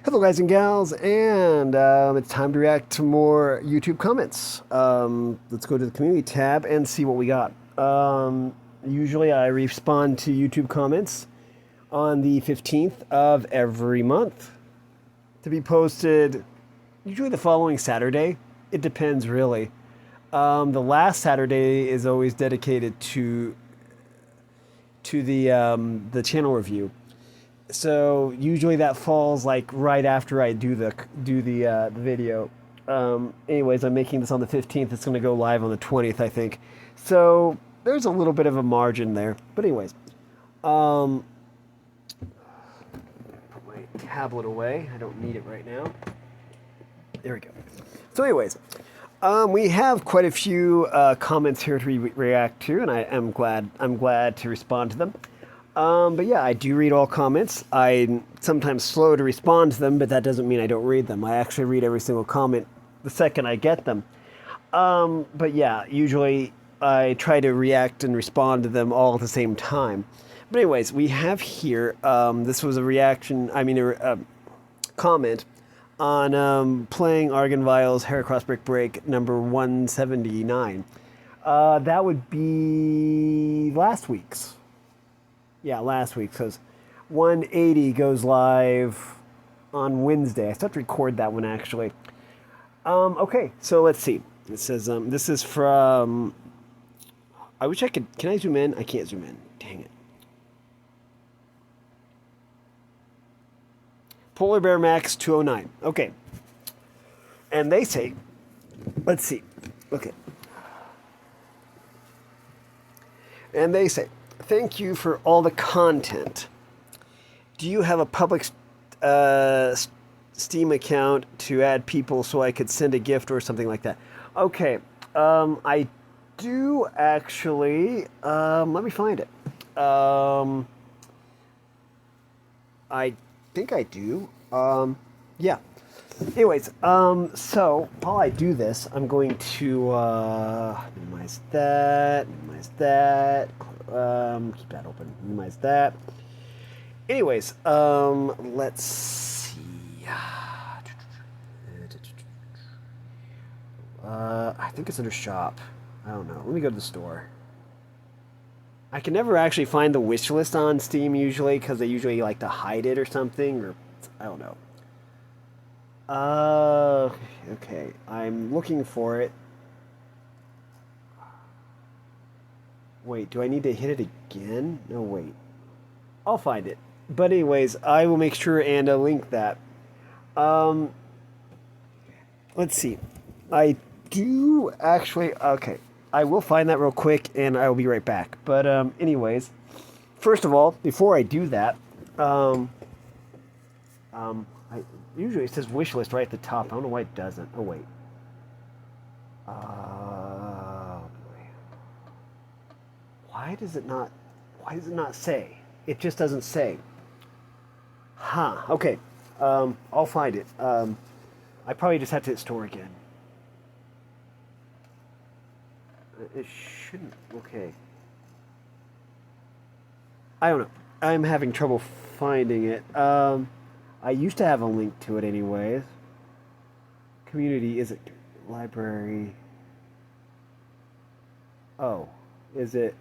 Hello, guys and gals, and it's time to react to more YouTube comments. Let's go to the community tab and see what we got. Usually, I respond to YouTube comments on the 15th of every month to be posted usually the following Saturday. It depends, really. The last Saturday is always dedicated to the channel review. So usually that falls like right after I do the video. Anyways, I'm making this on the 15th. It's going to go live on the 20th, I think. So there's a little bit of a margin there. But anyways, put my tablet away. I don't need it right now. There we go. So anyways, we have quite a few comments here to react to, and I'm glad to respond to them. But yeah, I do read all comments. I'm sometimes slow to respond to them, but that doesn't mean I don't read them. I actually read every single comment the second I get them. But yeah, usually I try to react and respond to them all at the same time. But anyways, we have here, this was a comment on playing Argon Vial's Heracross Brick Break number 179. That would be last week's. Yeah, last week, because 180 goes live on Wednesday. I still have to record that one, actually. Okay, so let's see. It says, this is from... I wish I could... Can I zoom in? I can't zoom in. Dang it. Polar Bear Max 209. Okay. And they say... Let's see. Okay. And they say... Thank you for all the content. Do you have a public Steam account to add people so I could send a gift or something like that? Okay, I do actually. Let me find it. I think I do. Yeah. Anyways, so while I do this, I'm going to minimize that, keep that open, minimize that. Anyways, let's see. I think it's under shop. I don't know. Let me go to the store. I can never actually find the wish list on Steam usually because they usually like to hide it or something, or I don't know. Okay. I'm looking for it. Wait, do I need to hit it again? No, wait. I'll find it. But anyways, I will make sure and link that. Let's see. I do actually... Okay. I will find that real quick, and I will be right back. But anyways, first of all, before I do that, usually it says wish list right at the top. I don't know why it doesn't. Oh, wait. Why does it not say? It just doesn't say. Huh. Okay. I'll find it. I probably just have to hit store again. It shouldn't. Okay. I don't know. I'm having trouble finding it. I used to have a link to it anyways. Community, is it library? Oh, is it?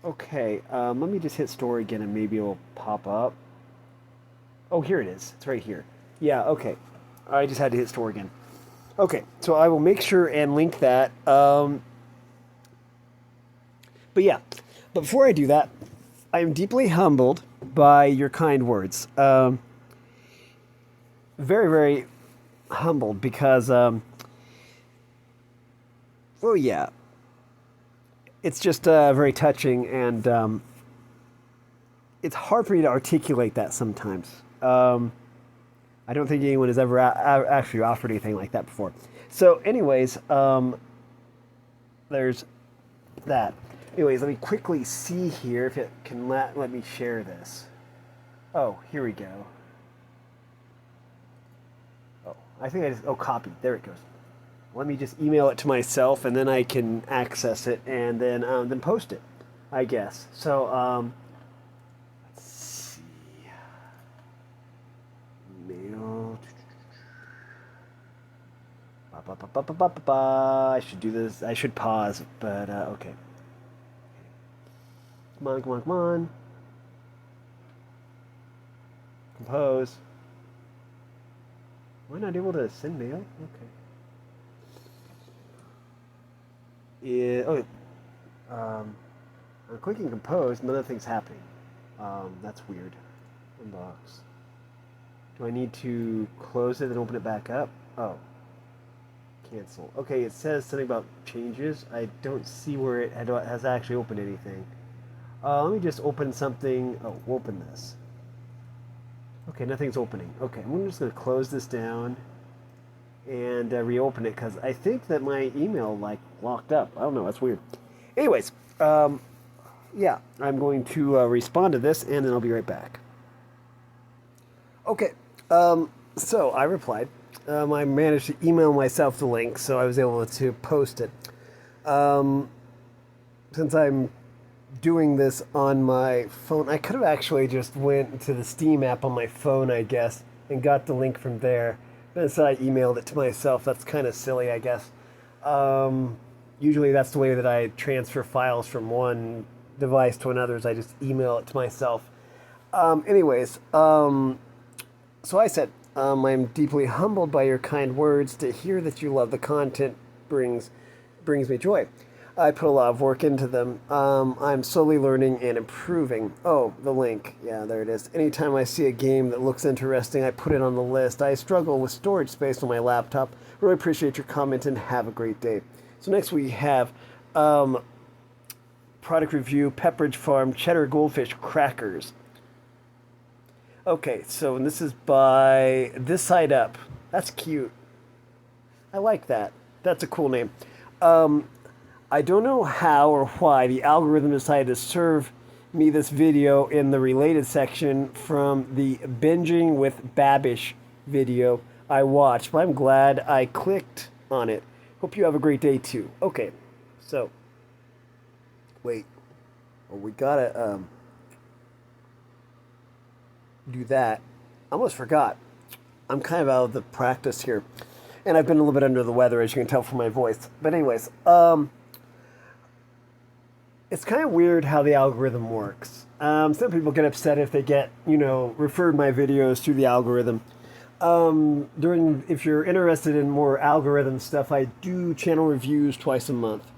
Okay, let me just hit store again and maybe it'll pop up. Oh, here it is. It's right here. Yeah, okay. I just had to hit store again. Okay, so I will make sure and link that. But yeah, but before I do that, I am deeply humbled by your kind words. Very, very humbled because, well, yeah, it's just very touching, and it's hard for me to articulate that sometimes. I don't think anyone has ever actually offered anything like that before. So, anyways, there's that. Anyways, let me quickly see here if it can let me share this. Oh, here we go. Oh, I think I just... Oh, copy. There it goes. Let me just email it to myself, and then I can access it and then post it, I guess. So, I should do this. I should pause, but okay. Come on, come on, come on. Compose. Am I not able to send mail? Okay. Yeah. Oh. I'm clicking compose, and nothing's happening. That's weird. Inbox. Do I need to close it and open it back up? Oh. Cancel. Okay, it says something about changes. I don't see where it has actually opened anything. Let me just open something. Oh, we'll open this. Okay, nothing's opening. Okay, I'm just going to close this down and reopen it because I think that my email locked up. I don't know. That's weird. Anyways, yeah, I'm going to respond to this and then I'll be right back. Okay, so I replied. I managed to email myself the link, so I was able to post it. Since I'm doing this on my phone, I could have actually just went to the Steam app on my phone, I guess, and got the link from there. But instead I emailed it to myself. That's kind of silly, I guess. Usually that's the way that I transfer files from one device to another, is I just email it to myself. Anyways, so I said, I'm deeply humbled by your kind words. To hear that you love the content brings me joy. I put a lot of work into them. I'm slowly learning and improving. Oh, the link. Yeah, there it is. Anytime I see a game that looks interesting, I put it on the list. I struggle with storage space on my laptop. Really appreciate your comment and have a great day. So next we have product review, Pepperidge Farm Cheddar Goldfish Crackers. Okay, so this is by This Side Up. That's cute. I like that. That's a cool name. I don't know how or why the algorithm decided to serve me this video in the related section from the Binging with Babish video I watched, but I'm glad I clicked on it. Hope you have a great day too. Okay, so wait. Well, we gotta do that. I almost forgot. I'm kind of out of the practice here, and I've been a little bit under the weather, as you can tell from my voice. But anyways, it's kind of weird how the algorithm works. Some people get upset if they get, referred my videos through the algorithm. If you're interested in more algorithm stuff, I do channel reviews twice a month,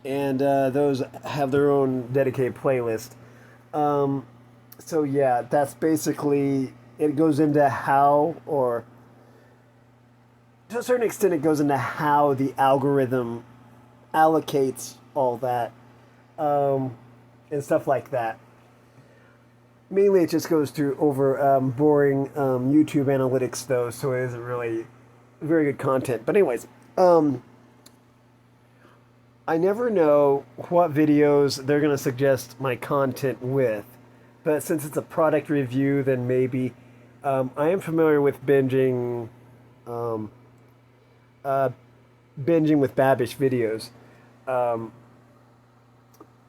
and those have their own dedicated playlist. So yeah, that's basically, it goes into how, or to a certain extent, it goes into how the algorithm allocates all that. And stuff like that. Mainly it just goes through over boring YouTube analytics though, so it isn't really very good content. But anyways, I never know what videos they're going to suggest my content with, but since it's a product review, then maybe I am familiar with binging with Babish videos.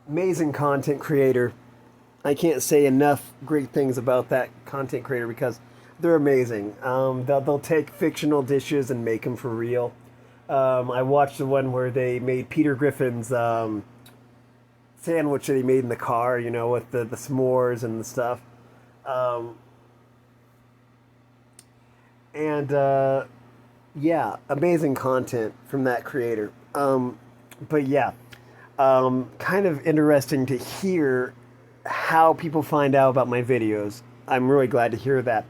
Amazing content creator. I can't say enough great things about that content creator because they're amazing. They'll take fictional dishes and make them for real. I watched the one where they made Peter Griffin's sandwich that he made in the car, with the s'mores and the stuff. Yeah, amazing content from that creator. But yeah. Kind of interesting to hear how people find out about my videos. I'm really glad to hear that.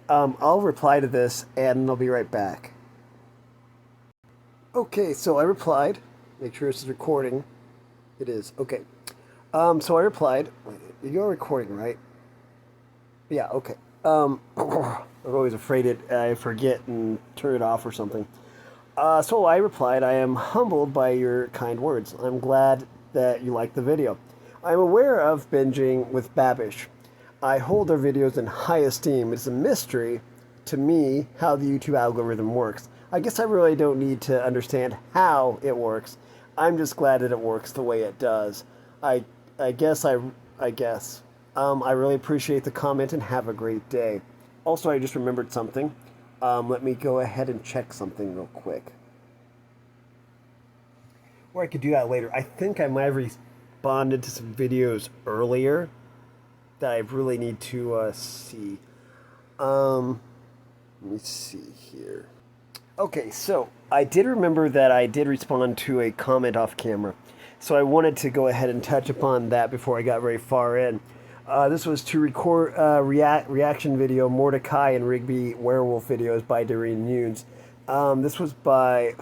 I'll reply to this and I'll be right back. Okay, so I replied. Make sure this is recording. It is. Okay. So I replied. You're recording, right? Yeah, okay. I'm always afraid I forget and turn it off or something. So I replied, I am humbled by your kind words. I'm glad that you liked the video. I'm aware of Binging with Babish. I hold their videos in high esteem. It's a mystery to me how the YouTube algorithm works. I guess I really don't need to understand how it works. I'm just glad that it works the way it does. I guess. I really appreciate the comment and have a great day. Also, I just remembered something. Let me go ahead and check something real quick. or I could do that later. I think I might have responded to some videos earlier that I really need to see. Let me see here. Okay, so I did remember that I did respond to a comment off camera. So I wanted to go ahead and touch upon that before I got very far in. This was to record reaction video Mordecai and Rigby werewolf videos by Doreen Nunes. This was by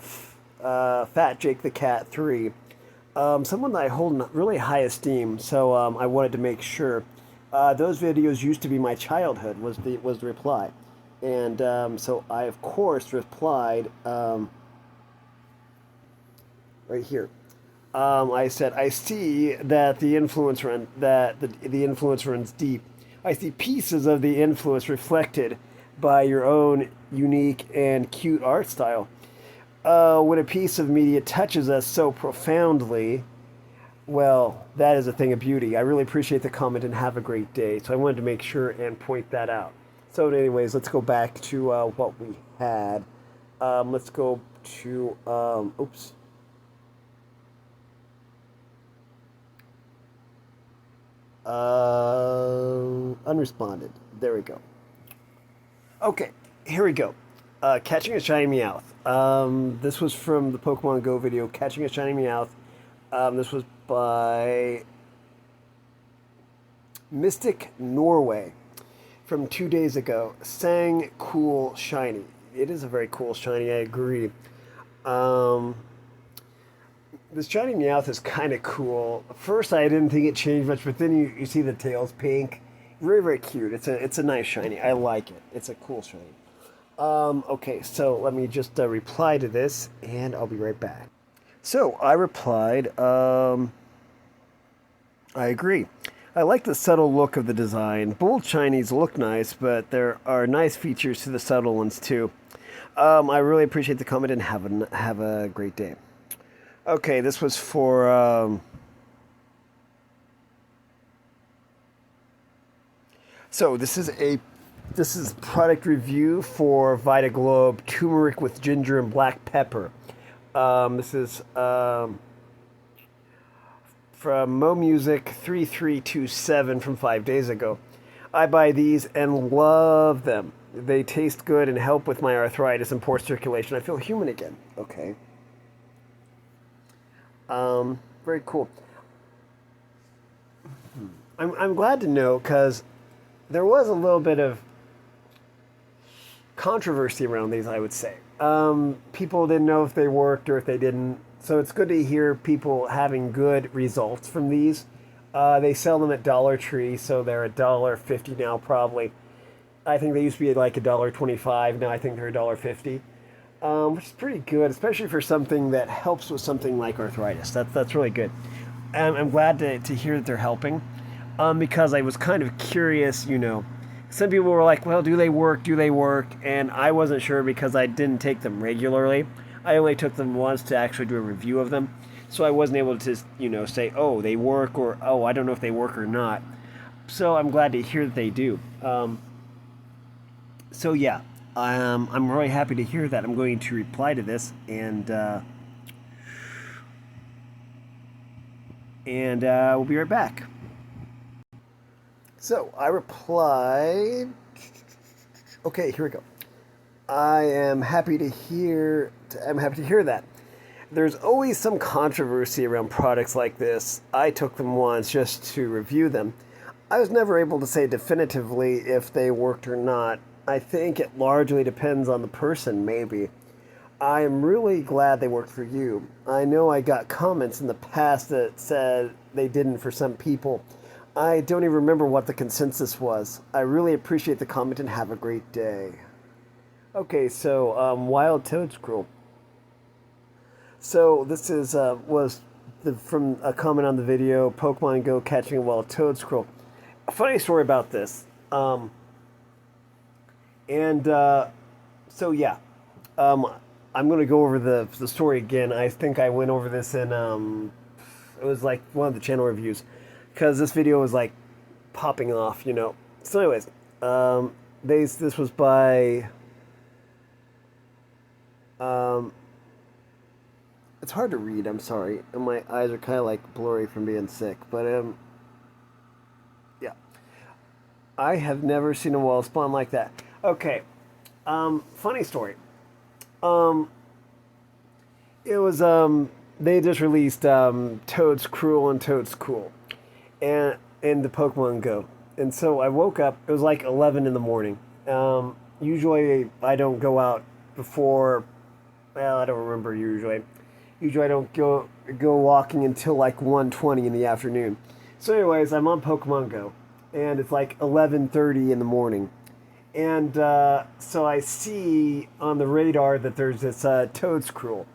Fat Jake the Cat 3. Someone that I hold in really high esteem, so I wanted to make sure. Those videos used to be my childhood, was the reply. And so I, of course, replied right here. I said, I see that the influence the influence runs deep. I see pieces of the influence reflected by your own unique and cute art style. When a piece of media touches us so profoundly, well, that is a thing of beauty. I really appreciate the comment and have a great day. So I wanted to make sure and point that out. So anyways, let's go back to what we had. Let's go to, oops. Unresponded. There we go. Okay, here we go. Catching a Shiny Meowth. This was from the Pokemon Go video, Catching a Shiny Meowth. This was by Mystic Norway from 2 days ago. Sang cool shiny. It is a very cool shiny, I agree. This shiny Meowth is kind of cool. First, I didn't think it changed much, but then you see the tail's pink. Very, very cute. It's a nice shiny. I like it. It's a cool shiny. Okay, so let me just reply to this, and I'll be right back. So I replied, I agree. I like the subtle look of the design. Bold shinies look nice, but there are nice features to the subtle ones too. I really appreciate the comment and have a great day. Okay, this was for so this is product review for Vitaglobe turmeric with ginger and black pepper. This is from Mo Music 3327 from 5 days ago. I buy these and love them. They taste good and help with my arthritis and poor circulation. I feel human again. Okay. Very cool. I'm glad to know, because there was a little bit of controversy around these, I would say. People didn't know if they worked or if they didn't. So it's good to hear people having good results from these. They sell them at Dollar Tree, so they're $1.50 now probably. I think they used to be like $1.25. Now I think they're $1.50. Which is pretty good, especially for something that helps with something like arthritis. That's really good. I'm glad to hear that they're helping, because I was kind of curious, you know. Some people were like, well, do they work? Do they work? And I wasn't sure because I didn't take them regularly. I only took them once to actually do a review of them. So I wasn't able to, you know, say, oh, they work, or, oh, I don't know if they work or not. So I'm glad to hear that they do. So yeah. I'm really happy to hear that. I'm going to reply to this, and we'll be right back. So I replied. Okay, here we go. I am happy to hear. I'm happy to hear that. There's always some controversy around products like this. I took them once just to review them. I was never able to say definitively if they worked or not. I think it largely depends on the person, maybe. I am really glad they worked for you. I know I got comments in the past that said they didn't for some people. I don't even remember what the consensus was. I really appreciate the comment and have a great day. Okay, so Wild Toad Scroll. So this is from a comment on the video, Pokemon Go Catching a Wild Toad Scroll. A funny story about this. So yeah, I'm going to go over the story again. I think I went over this in, it was like one of the channel reviews, because this video was like popping off, you know. So anyways, this was by, It's hard to read. I'm sorry, and my eyes are kind of like blurry from being sick. But yeah, I have never seen a wall spawn like that. Okay, funny story. Um, it was they just released Toad's Cruel and Toad's Cool, and in the Pokemon Go, and so I woke up. It was like 11 in the morning. Usually I don't go out before. Well, I don't remember usually. Usually I don't go walking until like 1:20 in the afternoon. So, anyways, I'm on Pokemon Go, and it's like 11:30 in the morning, and so I see on the radar that there's this Toad's Cruel,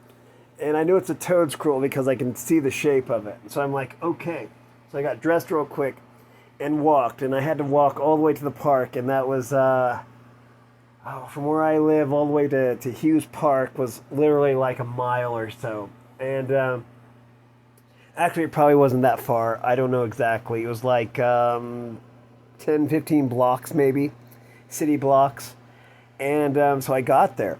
and I know it's a Toad's Cruel because I can see the shape of it. So I'm like, okay. So I got dressed real quick and walked, and I had to walk all the way to the park, and that was from where I live all the way to Hughes Park was literally like a mile or so. And actually, it probably wasn't that far. I don't know exactly. It was like 10, 15 blocks maybe, city blocks. And so I got there.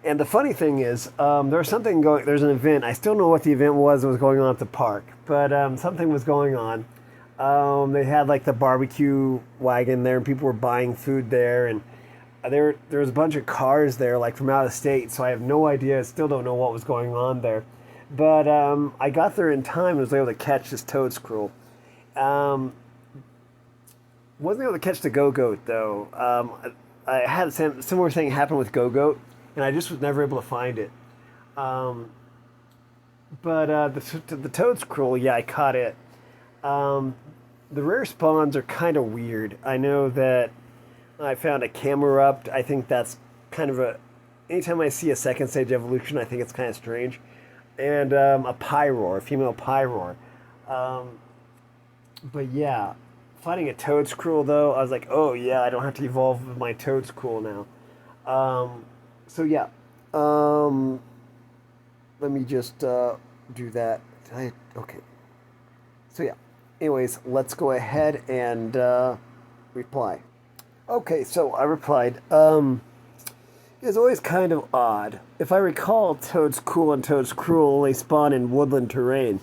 And the funny thing is, there's an event. I still don't know what the event was that was going on at the park, but something was going on. They had like the barbecue wagon there, and people were buying food there, and there was a bunch of cars there, like from out of state. So I have no idea. I still don't know what was going on there, but I got there in time and was able to catch this Toad's Cruel. Wasn't able to catch the Go-Goat though. I had a similar thing happen with Go-Goat, and I just was never able to find it. But the Toad's Cruel, yeah, I caught it. The rare spawns are kind of weird. I know that I found a Camerupt. I think that's kind of a... Anytime I see a second stage evolution, I think it's kind of strange. And a Pyroar, a female Pyroar. But yeah, finding a Toad's Cruel though, I was like, oh yeah, I don't have to evolve with my Toad's Cruel now. So yeah, let me just do that. Okay. So yeah. Anyways, let's go ahead and reply. Okay, so I replied. It's always kind of odd. If I recall, Toad's Cool and Toad's Cruel only spawn in woodland terrain.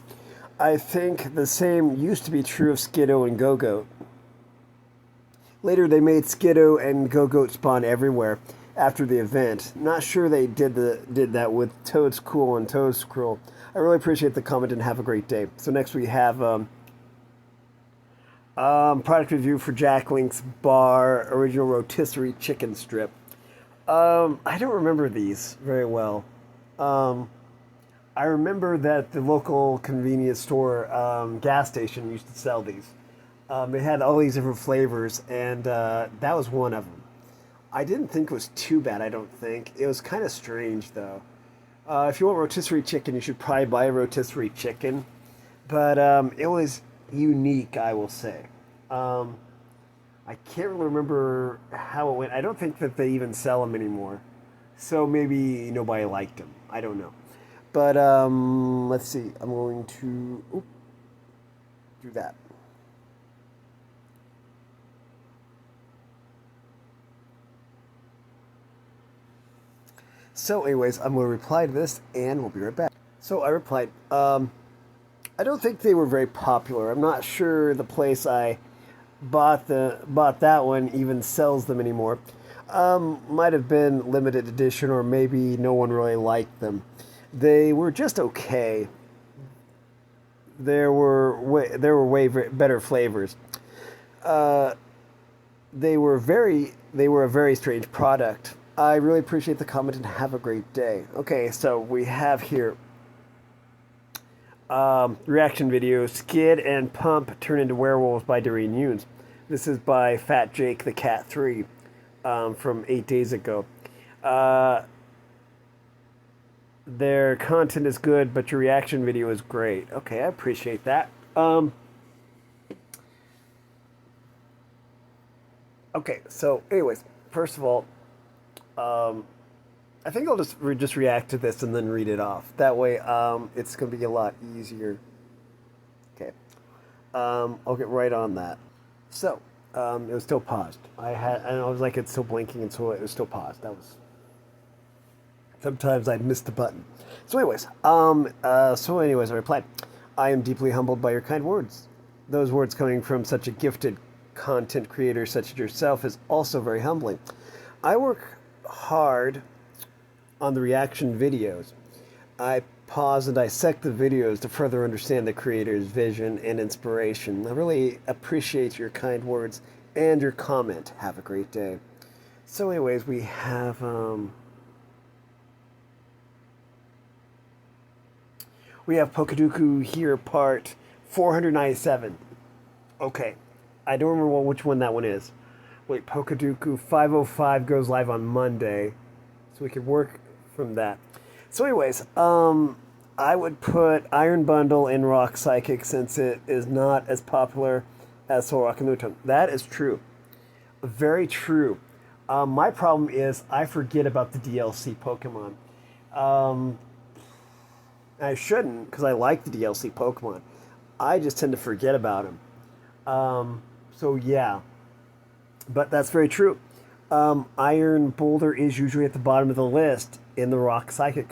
I think the same used to be true of Skiddo and Go-Goat. Later, they made Skiddo and Go-Goat spawn everywhere after the event. Not sure they did that with Toad's Cool and Toad's Cruel. I really appreciate the comment and have a great day. So next we have product review for Jack Link's Bar original rotisserie chicken strip. I don't remember these very well. I remember that the local convenience store gas station used to sell these. It had all these different flavors, and that was one of them. I didn't think it was too bad, I don't think. It was kind of strange, though. If you want rotisserie chicken, you should probably buy a rotisserie chicken. But it was unique, I will say. I can't really remember how it went. I don't think that they even sell them anymore. So maybe nobody liked them. I don't know. But let's see. I'm going to do that. So anyways, I'm going to reply to this, and we'll be right back. So I replied, I don't think they were very popular. I'm not sure the place I bought that one even sells them anymore. Might have been limited edition, or maybe no one really liked them. They were just okay. There were way better flavors. They were a very strange product. I really appreciate the comment and have a great day. Okay, so we have here reaction video: Skid and Pump turn into werewolves by Doreen Yunes. This is by Fat Jake the Cat 3 from 8 days ago. Their content is good, but your reaction video is great. Okay, I appreciate that. Okay, so anyways, first of all, I think I'll just react to this and then read it off. That way, it's going to be a lot easier. Okay, I'll get right on that. So, it was still paused. I was like, it's still blinking, and so it was still paused. That was Sometimes I miss the button. So anyways, I replied, I am deeply humbled by your kind words. Those words coming from such a gifted content creator such as yourself is also very humbling. I work hard on the reaction videos. I pause and dissect the videos to further understand the creator's vision and inspiration. I really appreciate your kind words and your comment. Have a great day. So anyways, we have Pokaduku here, part 497. Okay, I don't remember which one that one is. Wait, Pokaduku 505 goes live on Monday, so we could work from that. So anyways, I would put Iron Bundle in Rock Psychic since it is not as popular as Soul Rock and Luton. That is true. Very true. My problem is I forget about the DLC Pokemon. I shouldn't, because I like the DLC Pokemon. I just tend to forget about them. So yeah. But that's very true. Iron Boulder is usually at the bottom of the list in the Rock Psychic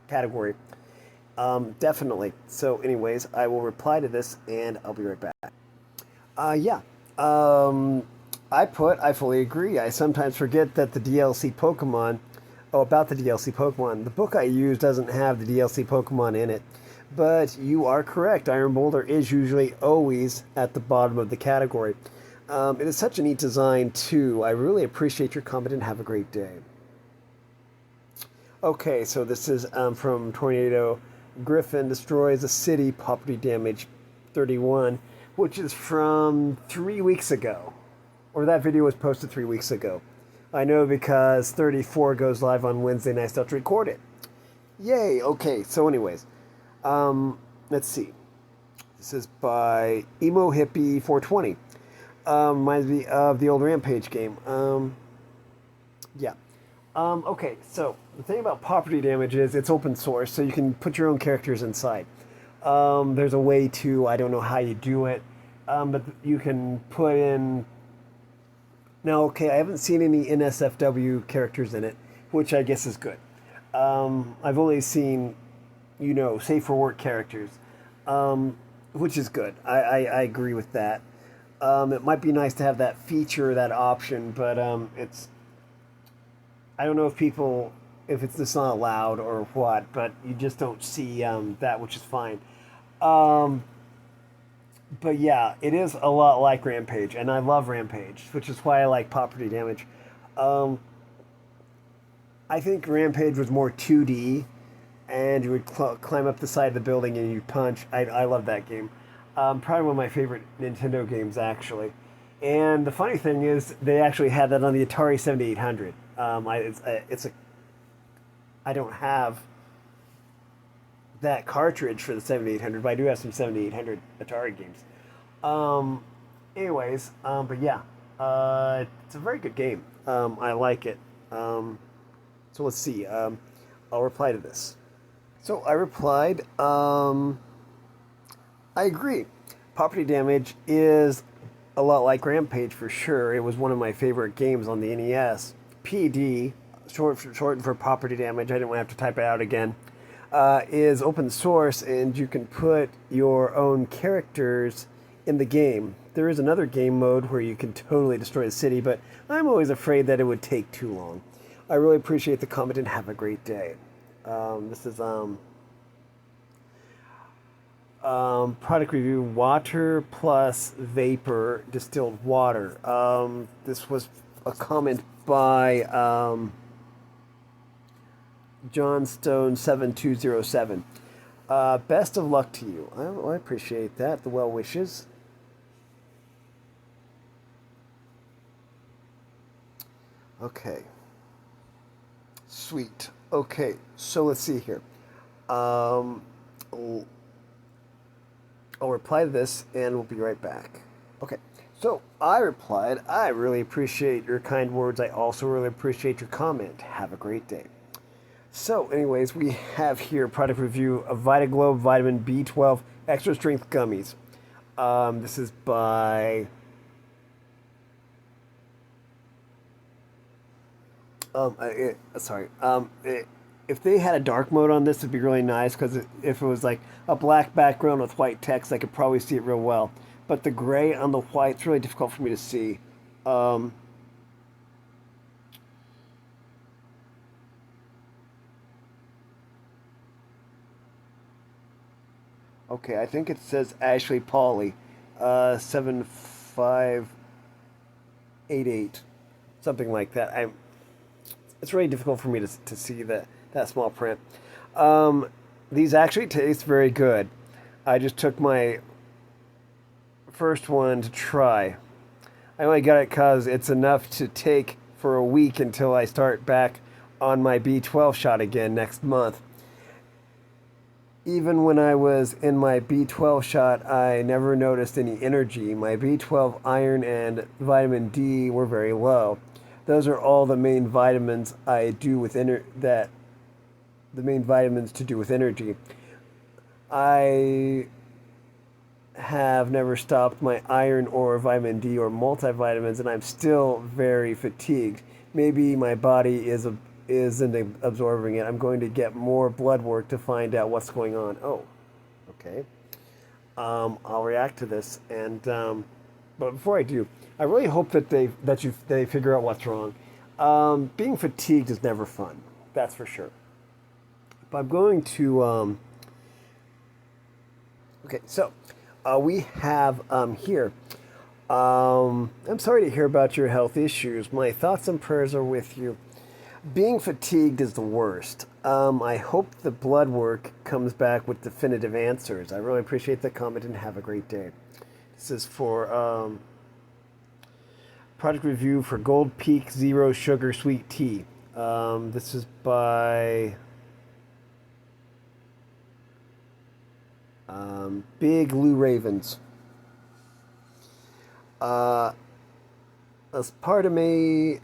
category. Definitely. So anyways, I will reply to this and I'll be right back. Yeah. I fully agree. I sometimes forget that the DLC Pokemon, about the DLC Pokemon. The book I use doesn't have the DLC Pokemon in it. But you are correct. Iron Boulder is usually always at the bottom of the category. It is such a neat design, too. I really appreciate your comment and have a great day. Okay, so this is from Tornado. Griffin destroys a city, property damage 31, which is from 3 weeks ago. Or that video was posted 3 weeks ago. I know because 34 goes live on Wednesday and I still have to record it. Yay, okay, so anyways. Let's see. This is by Emo Hippie 420. Reminds me of the old Rampage game. Yeah. Okay, so the thing about property damage is it's open source, so you can put your own characters inside. There's a way to, I don't know how you do it, but you can put in... Now, okay, I haven't seen any NSFW characters in it, which I guess is good. I've only seen, safe for work characters, which is good. I agree with that. It might be nice to have that feature, that option, but it's... I don't know if it's just not allowed or what, but you just don't see that, which is fine. But yeah, it is a lot like Rampage, and I love Rampage, which is why I like property damage. I think Rampage was more 2D, and you would climb up the side of the building and you punch. I love that game. Probably one of my favorite Nintendo games, actually. And the funny thing is, they actually had that on the Atari 7800. I don't have that cartridge for the 7800, but I do have some 7800 Atari games. But yeah, it's a very good game. I like it. So let's see. I'll reply to this. So I replied, I agree. Property damage is a lot like Rampage for sure. It was one of my favorite games on the NES. PD, short for property damage, I didn't want to have to type it out again, is open source, and you can put your own characters in the game. There is another game mode where you can totally destroy the city, but I'm always afraid that it would take too long. I really appreciate the comment and have a great day. This is product review, water plus vapor distilled water. This was a comment by Johnstone7207. Best of luck to you. I appreciate that, the well wishes. Okay. Sweet. Okay, so let's see here. I'll reply to this and we'll be right back. Okay, so I replied, I really appreciate your kind words. I also really appreciate your comment. Have a great day. So anyways, we have here product review of Vitaglobe Vitamin B12 Extra Strength Gummies. This is by Sorry. If they had a dark mode on this, it'd be really nice because if it was like a black background with white text, I could probably see it real well. But the gray on the white's really difficult for me to see. Um, okay, I think it says Ashley Polly, 7588, something like that. It's really difficult for me to see that small print. Um, these actually taste very good. I just took my first one to try. I only got it because it's enough to take for a week until I start back on my B12 shot again next month. Even when I was in my B12 shot, I never noticed any energy. My B12, iron, and vitamin D were very low. Those are all the main vitamins I do with that the main vitamins to do with energy. I have never stopped my iron or vitamin D or multivitamins, and I'm still very fatigued. Maybe my body isn't absorbing it. I'm going to get more blood work to find out what's going on. Oh, okay. I'll react to this, and but before I do, I really hope that they figure out what's wrong. Being fatigued is never fun. That's for sure. But I'm going to. Okay, so we have here. I'm sorry to hear about your health issues. My thoughts and prayers are with you. Being fatigued is the worst. I hope the blood work comes back with definitive answers. I really appreciate the comment and have a great day. This is for product review for Gold Peak Zero Sugar Sweet Tea. This is by Big Lou Ravens. As part of me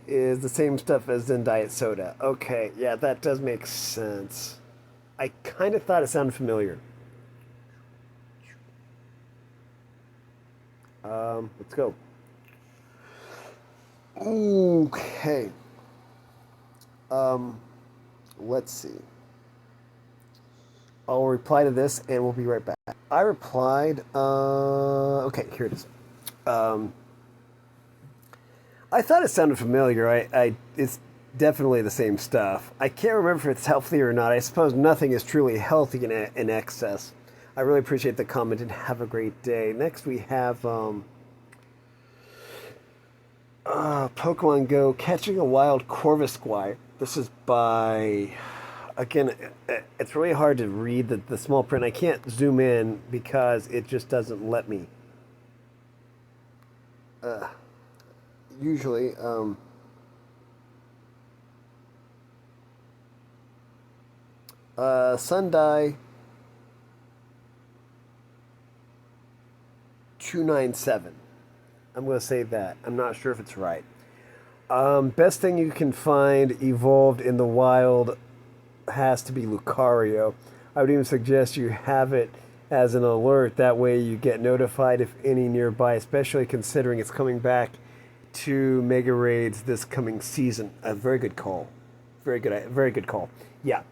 is the same stuff as in diet soda. Okay, yeah, that does make sense. I kind of thought it sounded familiar. Let's go. Okay. Let's see. I'll reply to this and we'll be right back. I replied, okay, here it is. I thought it sounded familiar. It's definitely the same stuff. I can't remember if it's healthy or not. I suppose nothing is truly healthy in excess. I really appreciate the comment and have a great day. Next we have Pokemon Go Catching a Wild Corvisquire. This is by, again, it's really hard to read the small print. I can't zoom in because it just doesn't let me. Usually, Sundai 297. I'm going to say that. I'm not sure if it's right. Best thing you can find evolved in the wild has to be Lucario. I would even suggest you have it as an alert. That way you get notified if any nearby, especially considering it's coming back to Mega Raids this coming season. A very good call. Very good call. Yeah.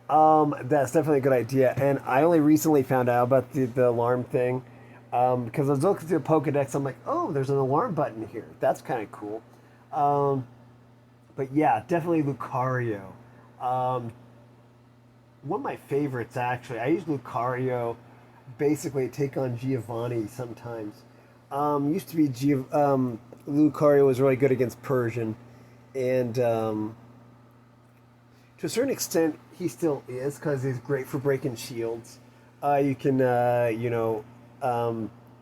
That's definitely a good idea. And I only recently found out about the alarm thing. Because I was looking through the Pokedex, I'm like, oh, there's an alarm button here. That's kind of cool. But yeah, definitely Lucario. One of my favorites, actually. I use Lucario basically to take on Giovanni sometimes. Used to be Lucario was really good against Persian. And to a certain extent, he still is because he's great for breaking shields. You can,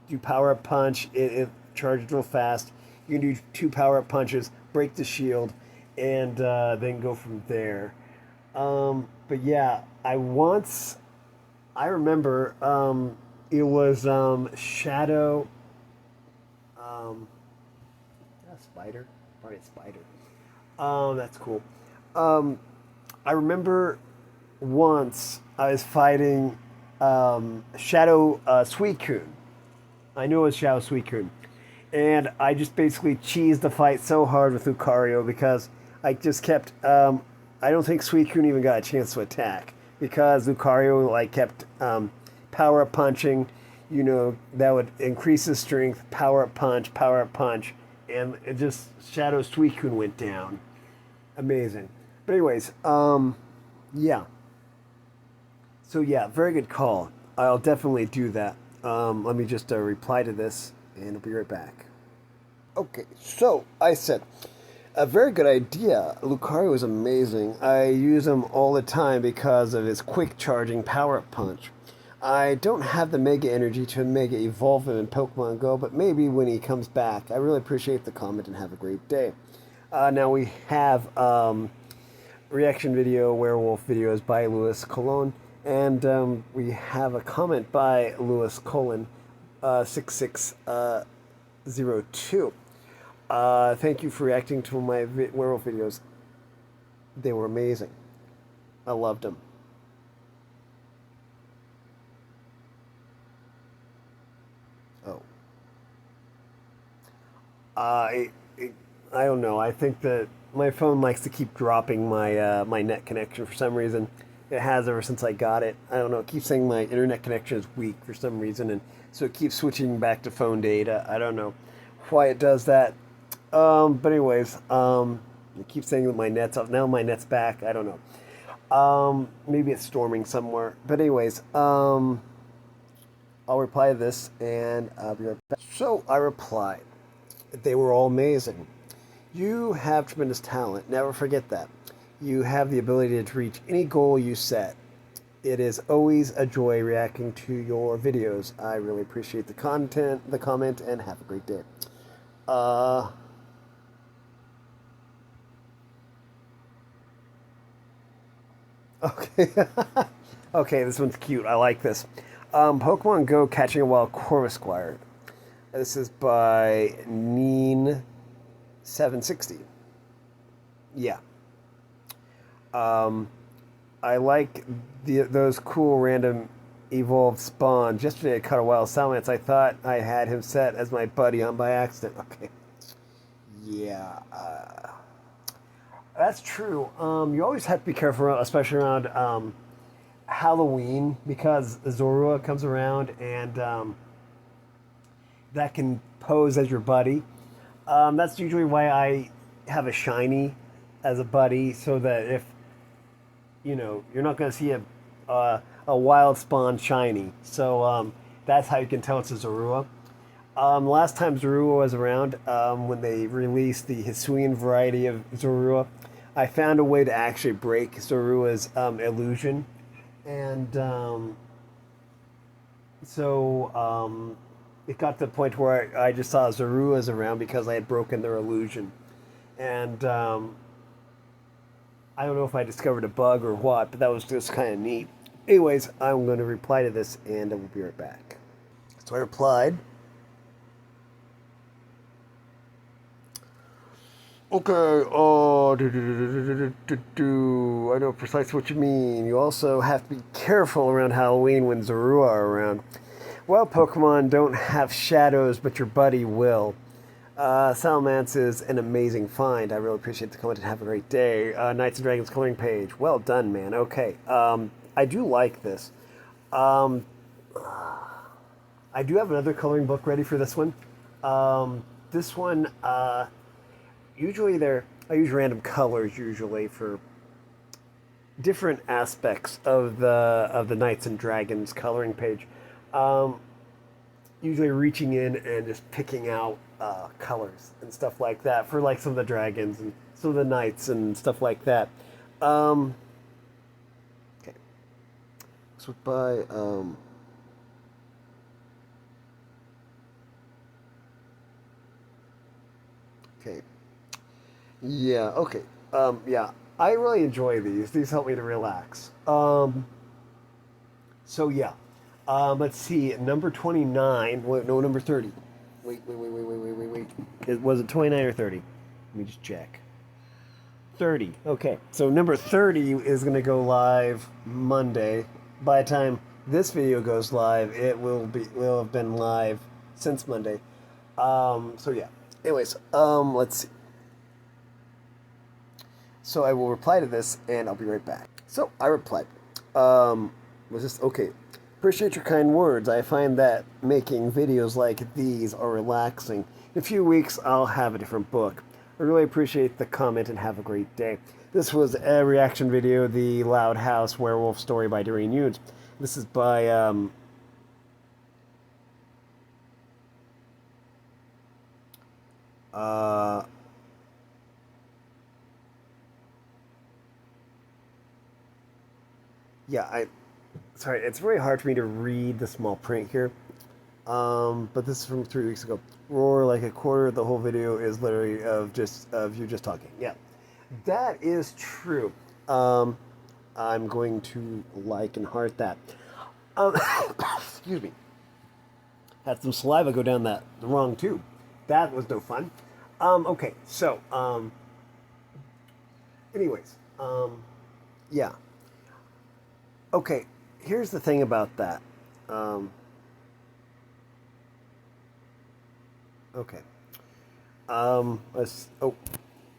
do power-up punch, it charges real fast. You can do 2 power-up punches, break the shield, and then go from there. But yeah, I remember it was Shadow. A spider? Probably a spider. That's cool. I remember once I was fighting Shadow Suicune. I knew it was Shadow Suicune. And I just basically cheesed the fight so hard with Lucario because I just kept. I don't think Suicune even got a chance to attack because Lucario like kept power up punching. You know, that would increase his strength. Power up punch, and it just Shadow Suicune went down. Amazing. But anyways, yeah. So yeah, very good call. I'll definitely do that. Let me just reply to this, and I'll be right back. Okay, so I said, a very good idea. Lucario is amazing. I use him all the time because of his quick charging power-up punch. I don't have the Mega Energy to Mega Evolve him in Pokemon Go, but maybe when he comes back. I really appreciate the comment and have a great day. Now we have reaction video, werewolf videos by Louis Colon, and we have a comment by Louis Colon 6602. Thank you for reacting to my werewolf videos. They were amazing. I loved them. Oh. I don't know. I think that my phone likes to keep dropping my my net connection for some reason. It has ever since I got it. I don't know. It keeps saying my internet connection is weak for some reason, and so it keeps switching back to phone data. I don't know why it does that. But anyways, it keeps saying that my net's off. Now my net's back. I don't know. Maybe it's storming somewhere. But anyways, I'll reply to this and I'll be right back. So I replied. They were all amazing. You have tremendous talent. Never forget that. You have the ability to reach any goal you set. It is always a joy reacting to your videos. I really appreciate the content, the comment, and have a great day. Okay. Okay, this one's cute. I like this. Pokemon Go Catching a Wild Corvisquire. This is by Neen760. Yeah. I like those cool random evolved spawns. Yesterday I caught a wild Salamence. I thought I had him set as my buddy on by accident. Okay. Yeah. That's true. You always have to be careful, especially around Halloween, because Zorua comes around and that can pose as your buddy. That's usually why I have a shiny as a buddy, so that if you know you're not going to see a wild spawn shiny. So that's how you can tell it's a Zorua. Last time Zorua was around, when they released the Hisuian variety of Zorua, I found a way to actually break Zorua's illusion. And it got to the point where I just saw Zoruas around because I had broken their illusion. And I don't know if I discovered a bug or what, but that was just kind of neat. Anyways, I'm going to reply to this and I will be right back. So I replied. Okay, I know precisely what you mean. You also have to be careful around Halloween when Zorua are around. Well, Pokemon don't have shadows, but your buddy will. Salamence is an amazing find. I really appreciate the comment and have a great day. Knights and Dragons coloring page. Well done, man. Okay, I do like this. I do have another coloring book ready for this one. This one, usually I use random colors usually for different aspects of the Knights and Dragons coloring page. Usually reaching in and just picking out colors and stuff like that for like some of the dragons and some of the knights and stuff like that. Okay. So by okay. Yeah, okay. Yeah, I really enjoy these. These help me to relax. So yeah. Let's see, number 29. Wait, no, number 30. Wait. Was it 29 or 30? Let me just check. 30. Okay. So number 30 is going to go live Monday. By the time this video goes live, it will have been live since Monday. So yeah. Anyways, let's see. So I will reply to this, and I'll be right back. So I replied. Was this okay? Appreciate your kind words. I find that making videos like these are relaxing. In a few weeks, I'll have a different book. I really appreciate the comment and have a great day. This was a reaction video, The Loud House Werewolf Story by Doreen Yunes. This is by, yeah, sorry, it's very hard for me to read the small print here. But this is from 3 weeks ago. Roar like a quarter of the whole video is literally of you just talking. Yeah, that is true. I'm going to like and heart that. Um, excuse me. Had some saliva go down the wrong tube. That was no fun. Okay, so anyways, yeah. Okay, here's the thing about that. Okay.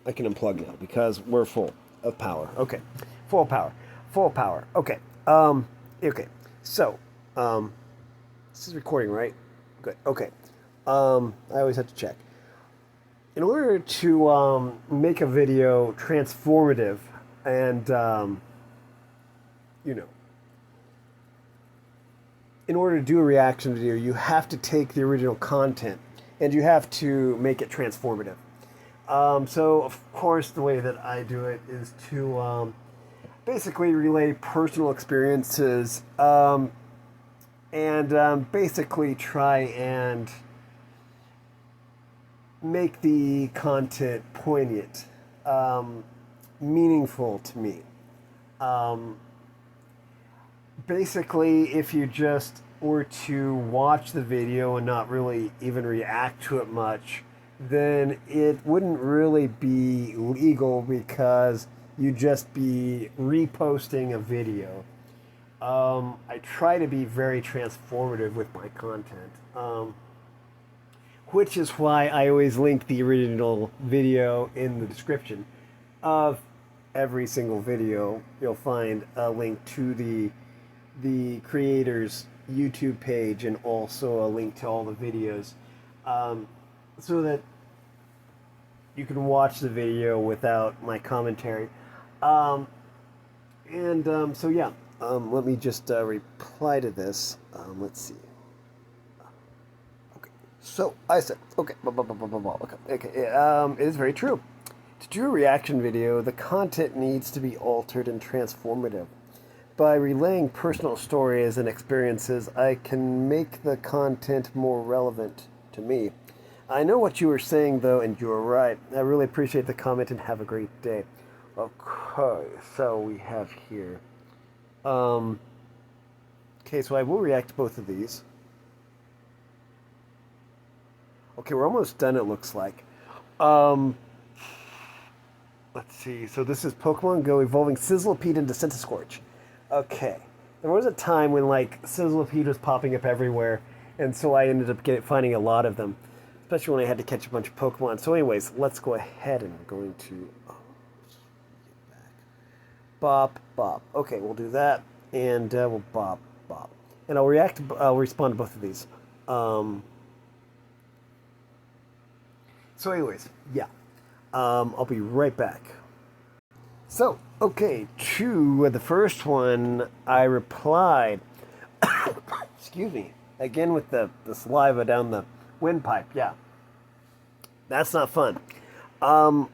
I can unplug now because we're full of power. Okay. Full power. Full power. Okay. Okay. So, this is recording, right? Good. Okay. I always have to check. In order to make a video transformative and, you know, in order to do a reaction video, you have to take the original content and you have to make it transformative. So, of course, the way that I do it is to basically relay personal experiences and basically try and make the content poignant, meaningful to me. Basically, if you just were to watch the video and not really even react to it much, then it wouldn't really be legal because you'd just be reposting a video. I try to be very transformative with my content, which is why I always link the original video in the description of every single video. You'll find a link to the creator's YouTube page and also a link to all the videos, so that you can watch the video without my commentary. So yeah, let me just reply to this. Let's see. Okay, so I said, okay, okay, it is very true. To do a reaction video, the content needs to be altered and transformative. By relaying personal stories and experiences, I can make the content more relevant to me. I know what you were saying, though, and you were right. I really appreciate the comment and have a great day. Okay, so we have here. Okay, so I will react to both of these. Okay, we're almost done, it looks like. Let's see. So this is Pokemon Go evolving Sizzlipede into Centiskorch. Okay. There was a time when, like, Sizzlipede was popping up everywhere, and so I ended up finding a lot of them, especially when I had to catch a bunch of Pokemon. So anyways, let's go ahead and we're going to... Bop, bop. Okay, we'll do that, and we'll bop, bop. And I'll respond to both of these. So anyways, yeah. I'll be right back. So, okay, to the first one, I replied, excuse me, again with the saliva down the windpipe, yeah. That's not fun. I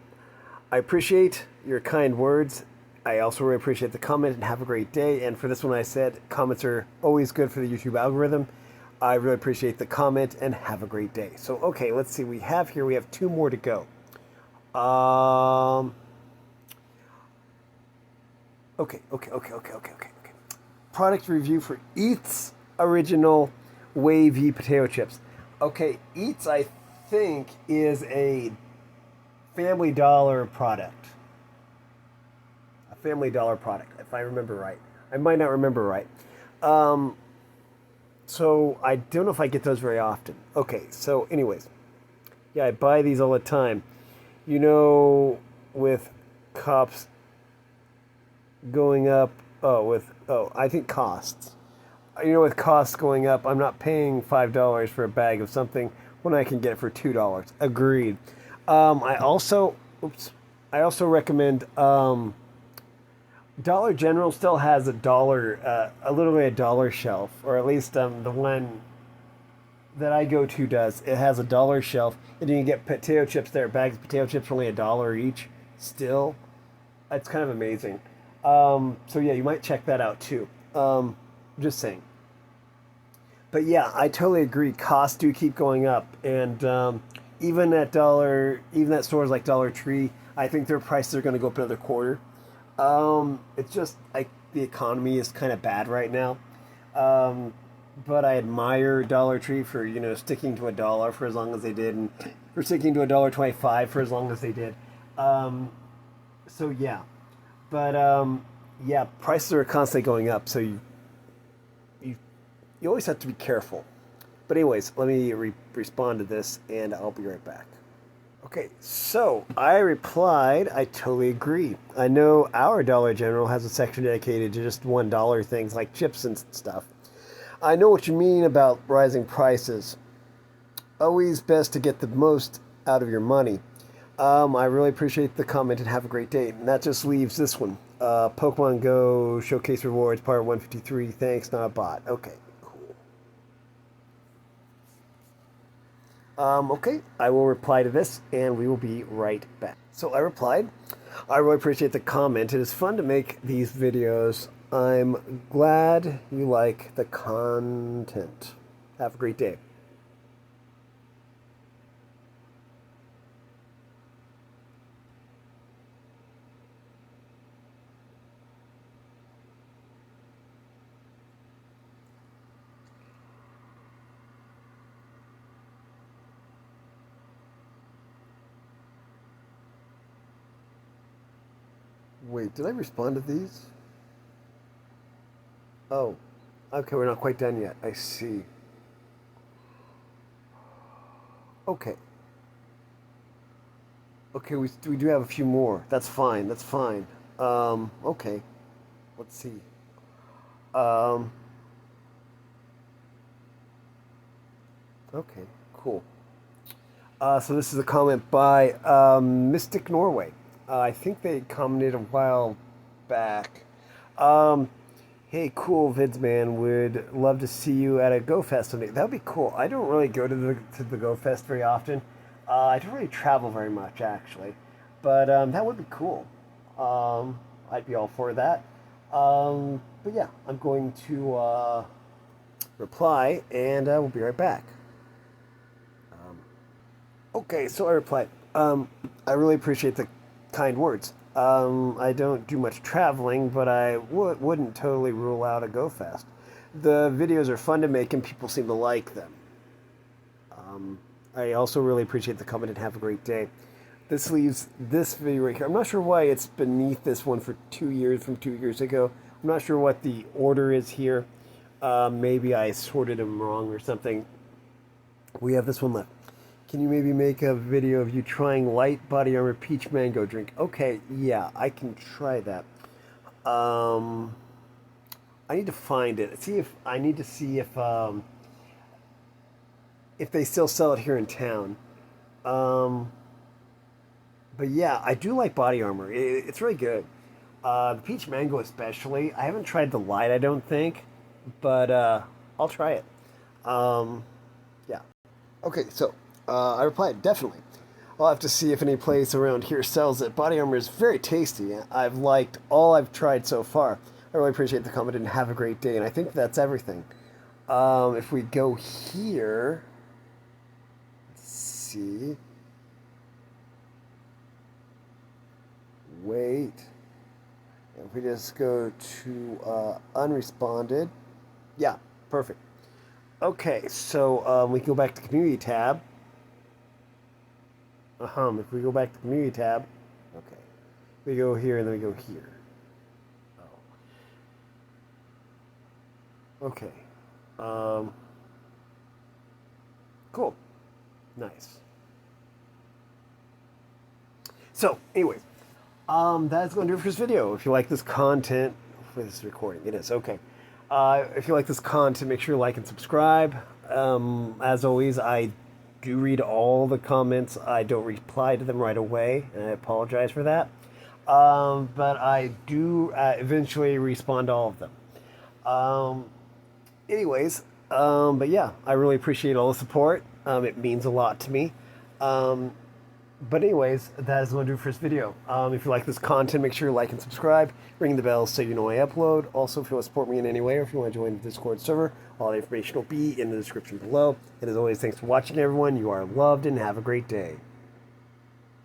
appreciate your kind words. I also really appreciate the comment and have a great day. And for this one I said, comments are always good for the YouTube algorithm. I really appreciate the comment and have a great day. So, okay, let's see. We have 2 more to go. Okay. Product review for Eats Original Wavy Potato Chips. Okay, Eats, I think, is a Family Dollar product. A Family Dollar product, if I remember right. I might not remember right. So I don't know if I get those very often. Okay, so anyways. Yeah, I buy these all the time. You know, with cops going up, I think costs. You know, with costs going up, I'm not paying $5 for a bag of something when I can get it for $2. Agreed. I also, oops, I also recommend Dollar General still has literally a dollar shelf, or at least the one that I go to does. It has a dollar shelf, and you can get potato chips there. Bags of potato chips for only $1 each. Still, it's kind of amazing. So yeah, you might check that out too. Just saying. But yeah, I totally agree. Costs do keep going up, and even at stores like Dollar Tree, I think their prices are going to go up another quarter. It's just like the economy is kind of bad right now. Um, but I admire Dollar Tree for sticking to $1 for as long as they did, and for sticking to $1.25 for as long as they did. Um, so yeah, but yeah, prices are constantly going up, so you you always have to be careful. But anyways, let me respond to this, and I'll be right back. Okay, so I replied, I totally agree. I know our Dollar General has a section dedicated to just $1 things like chips and stuff. I know what you mean about rising prices. Always best to get the most out of your money. I really appreciate the comment and have a great day. And that just leaves this one. Pokemon Go Showcase Rewards, Part 153. Thanks, not a bot. Okay, cool. Okay, I will reply to this and we will be right back. So I replied. I really appreciate the comment. It is fun to make these videos. I'm glad you like the content. Have a great day. Wait, did I respond to these? Oh, okay, we're not quite done yet. I see. Okay. Okay, we do have a few more. That's fine. That's fine. Okay. Let's see. Um, okay, cool. So this is a comment by Mystic Norway. I think they commented a while back. Um, Hey, cool vids man. Would love to see you at a Go Fest someday. That would be cool. I don't really go to the Go Fest very often. I don't really travel very much actually, but that would be cool. I'd be all for that. But yeah, I'm going to reply, and we'll be right back. Okay, so I replied. I really appreciate the kind words. I don't do much traveling, but I wouldn't totally rule out a Go Fest. The videos are fun to make, and people seem to like them. I also really appreciate the comment and have a great day. This leaves this video right here. I'm not sure why it's beneath this one for 2 years from 2 years ago. I'm not sure what the order is here. Maybe I sorted them wrong or something. We have this one left. Can you maybe make a video of you trying light body armor peach mango drink? Okay, yeah, I can try that. Um, I need to find it. I need to see if they still sell it here in town. Um, but yeah, I do like body armor. It's really good. The peach mango especially. I haven't tried the light, I don't think, but I'll try it. Um, yeah. Okay, so I replied, definitely. I'll have to see if any place around here sells it. Body armor is very tasty. I've liked all I've tried so far. I really appreciate the comment and have a great day. And I think that's everything. If we go here, let's see. Wait. If we just go to unresponded. Yeah, perfect. Okay, so we can go back to community tab. If we go back to the community tab, okay. We go here and then we go here. Oh. Okay. Um, cool. Nice. So, anyways, that's going to do it for this video. If you like this content, hopefully this is recording. It is, okay. If you like this content, make sure you like and subscribe. As always, I do read all the comments. I don't reply to them right away, and I apologize for that. But I do eventually respond to all of them. Anyways, but yeah, I really appreciate all the support. It means a lot to me. But anyways, that is going to do it for this video. If you like this content, make sure you like and subscribe. Ring the bell so you know I upload. Also, if you want to support me in any way or if you want to join the Discord server, all the information will be in the description below. And as always, thanks for watching, everyone. You are loved and have a great day.